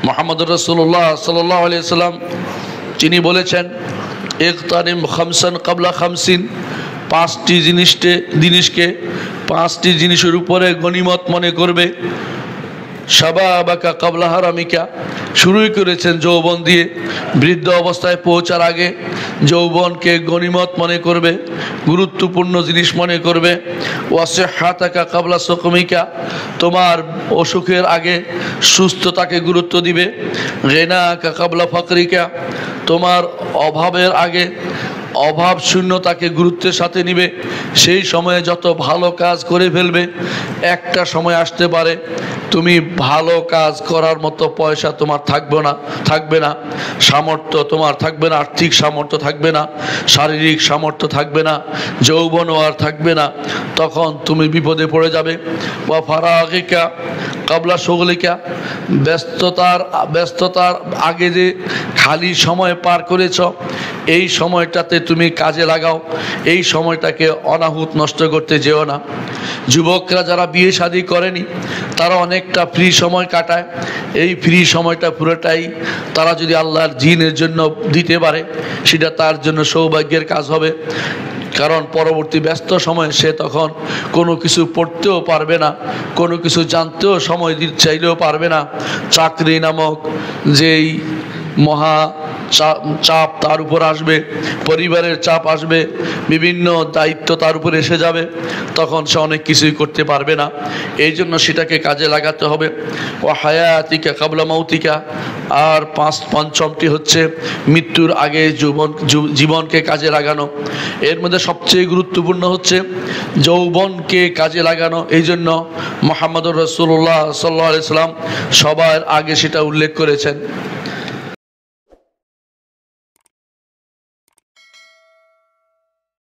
মুহাম্মদুর রাসূলুল্লাহ সাল্লাল্লাহু আলাইহি ওয়াসাল্লাম তিনি বলেছেন, ইগতানিম খামসান ক্বাবলা খামসিন, পাঁচটি জিনিসের উপরে গনিমত মনে করবে। শাবাবাকা ক্বাবলা হারামিকা, শুরুই করেছেন যৌবন দিয়ে, বৃদ্ধ অবস্থায় পৌঁছার আগে যৌবনকে গনিমত মনে করবে, গুরুত্বপূর্ণ জিনিস মনে করবে। ওয়াসিহ্হাতাকা ক্বাবলা সুকমিকা, তোমার অসুখের আগে সুস্থতাকে গুরুত্ব দিবে। গিনাকা ক্বাবলা ফাকরিকা, তোমার অভাবের আগে অভাব শূন্যতাকে গুরুত্বের সাথে নিবে। সেই সময়ে যত ভালো কাজ করে ফেলবে, একটা সময় আসতে পারে তুমি ভালো কাজ করার মতো পয়সা তোমার থাকবে না, সামর্থ্য তোমার থাকবে না, আর্থিক সামর্থ্য থাকবে না, শারীরিক সামর্থ্য থাকবে না, যৌবনও আর থাকবে না, তখন তুমি বিপদে পড়ে যাবে। ওয়া ফারাগিকা ক্বাবলা শুগলিকা, ব্যস্ততার আগে যে খালি সময় পার করেছ, এই সময়টাতে তুমি কাজে লাগাও, এই সময়টাকে অনাহুত নষ্ট করতে যেও না। যুবকরা যারা বিয়ে শাদী করেনি তারা অনেকটা ফ্রি সময় কাটায়, এই ফ্রি সময়টা পুরোটাই তারা যদি আল্লাহর দ্বীনের জন্য দিতে পারে, সেটা তার জন্য সৌভাগ্যের কাজ হবে। কারণ পরবর্তী ব্যস্ত সময়ে সে তখন কোনো কিছু পড়তেও পারবে না, কোনো কিছু জানতেও সময় দিতে চাইলেও পারবে না। চাকরি নামক যেই মহা চাপ তার উপর আসবে, পরিবারের চাপ আসবে, বিভিন্ন দায়িত্ব তার উপর এসে যাবে, তখন সে অনেক কিছুই করতে পারবে না। এই জন্য সেটাকে কাজে লাগাতে হবে। ও হায়াতিকা ক্বাবলা মাউতিকা, আর পঞ্চমটি হচ্ছে মৃত্যুর আগে জীবনকে কাজে লাগানো। এর মধ্যে সবচেয়ে গুরুত্বপূর্ণ হচ্ছে যৌবনকে কাজে লাগানো। এই জন্য মুহাম্মদুর রাসূলুল্লাহ সাল্লাল্লাহু আলাইহি ওয়াসাল্লাম সবার আগে সেটা উল্লেখ করেছেন।